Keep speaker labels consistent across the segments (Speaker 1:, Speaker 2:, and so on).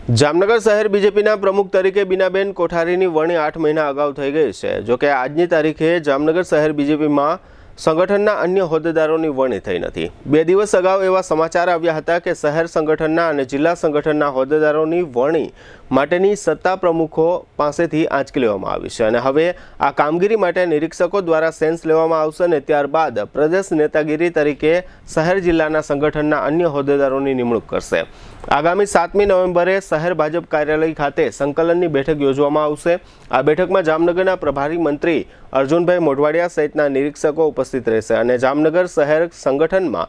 Speaker 1: જામનગર શહેર બીજેપીના પ્રમુખ તરીકે બીનાબેન કોઠારીની વરણી 8 મહિના અગાઉ થઈ ગઈ છે। જોકે આજની તારીખે જામનગર શહેર બીજેપીમાં સંગઠનના અન્ય હોદ્દેદારોની વરણી થઈ નથી। 2 દિવસ અગાઉ એવા સમાચાર આવ્યા હતા કે શહેર સંગઠનના અને જિલ્લા સંગઠનના હોદ્દેદારોની વરણી માટેની સત્તા પ્રમુખો પાસેથી આંચકી લેવામાં આવી છે અને હવે આ કામગીરી માટે નિરીક્ષકો દ્વારા સેન્સ લેવામાં આવશે અને ત્યારબાદ પ્રદેશ નેતાગીરી તરીકે શહેર જિલ્લાના સંગઠનના અન્ય હોદ્દેદારોની નિમણૂક કરશે। આગામી 7મી નવેમ્બરે શહેર ભાજપ કાર્યાલય ખાતે સંકલનની બેઠક યોજવામાં આવશે। આ બેઠકમાં જામનગરના પ્રભારી મંત્રી અર્જુનભાઈ મોઢવાડિયા સહિતના નિરીક્ષકો ઉપસ્થિત રહેશે અને જામનગર શહેર સંગઠનમાં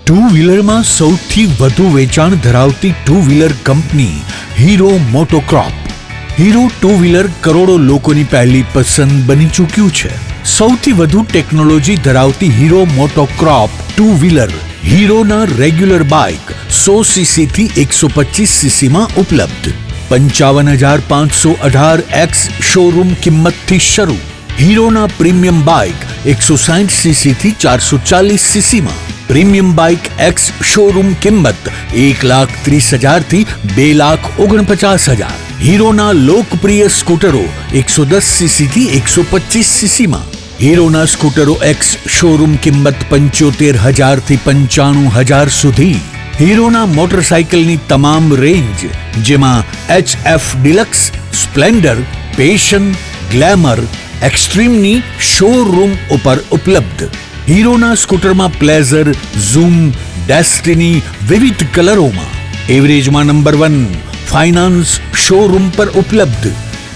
Speaker 2: ટુ વ્હીલરમાં સૌથી વધુ વેચાણ ધરાવતી two wheeler company Hero MotoCorp. Hero two wheeler કરોડો લોકોની પહેલી પસંદ બની ચૂક્યું છે। સૌથી વધુ ટેકનોલોજી ધરાવતી હીરો મોટોક્રોપ ટુ વ્હીલર હીરોના રેગ્યુલર બાઇક 100 સીસી થી 125 સીસી માં ઉપલબ્ધ। 55,518 શોરૂમ કિંમતથી શરૂ। હીરોના પ્રીમિયમ બાઇક 160 સીસી થી 440 સીસી માં। પ્રીમિયમ બાઇક એક્સ શોરૂમ કિંમત 1,30,000 થી 2,49,000। હીરોના લોકપ્રિય સ્કૂટરો 110 સીસી થી 125 સીસી માં। હીરોના સ્કૂટરો એક્સ શોરૂમ કિંમત 75,000 થી 95,000 સુધી। હીરોના મોટરસાઇકલની તમામ રેન્જ જેમાં HF Deluxe, Splendor, Passion, Glamour, એક્સ્ટ્રીમની શોરૂમ ઉપર ઉપલબ્ધ। હીરોના સ્કૂટરમાં પ્લેઝર, ઝૂમ, ડેસ્ટિની વિવિધ કલરોમાં। એવરેજમાં નંબર 1 ફાઇનાન્સ શોરૂમ પર ઉપલબ્ધ।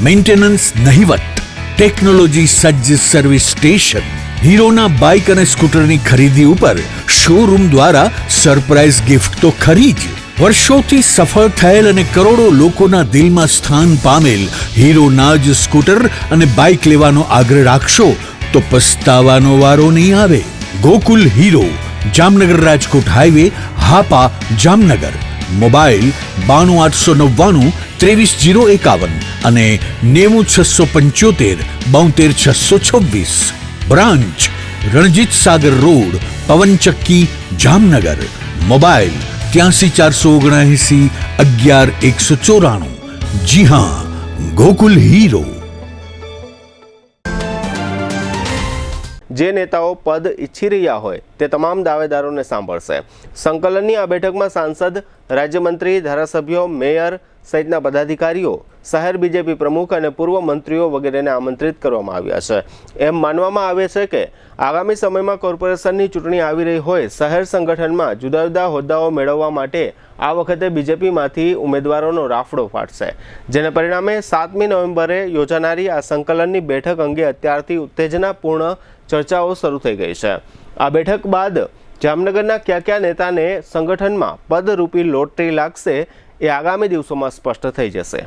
Speaker 2: મેન્ટેનન્સ નહિવત, ટેકનોલોજી સજ્જ સર્વિસ સ્ટેશન। હીરોના બાઇક અને સ્કૂટરની ખરીદી ઉપર શોરૂમ દ્વારા સરપ્રાઇઝ ગિફ્ટ તો ખરી જ। વર્ષોથી સફળ થયેલ અને કરોડો લોકોના દિલમાં સ્થાન પામેલ હીરોના જ સ્કૂટર અને બાઇક લેવાનો આગ્રહ રાખશો તો પસ્તાવાનો વારો નહીં આવે। Gokul hero, Jamnagar Rajkot highway, Hapa, Jamnagar. Mobile 92 899 23 051 અને 90 675 72 626। Branch Ranjit Sagar road, પવનચક્કી, Jamnagar. Mobile 83 479 11 194। જી હા, ગોકુલ હીરો।
Speaker 1: જે નેતાઓ પદ ઈચ્છી રહ્યા હોય તે તમામ દાવેદારોને સાંભળશે। સંકલનની આ બેઠકમાં સાંસદ, રાજ્યમંત્રી, ધારાસભ્યો, મેયર સહિતના પદાધિકારીઓ, શહેર બીજેપી પ્રમુખ અને પૂર્વ મંત્રીઓ વગેરેને આમંત્રિત કરવામાં આવ્યા છે। એમ માનવામાં આવે છે કે આગામી સમયમાં કોર્પોરેશનની ચૂંટણી આવી રહી હોય શહેર સંગઠનમાં જુદા જુદા હોદ્દાઓ મેળવવા માટે આ વખતે બીજેપીમાંથી ઉમેદવારોનો રાફડો ફાટશે, જેને પરિણામે 7મી નવેમ્બરે યોજાનારી આ સંકલનની બેઠક અંગે અત્યારથી ઉત્તેજનાપૂર્ણ ચર્ચાઓ શરૂ થઈ ગઈ છે। આ બેઠક બાદ જામનગરના કયા નેતાને સંગઠનમાં પદરૂપી લોટરી લાગશે એ આગામી દિવસોમાં સ્પષ્ટ થઈ જશે।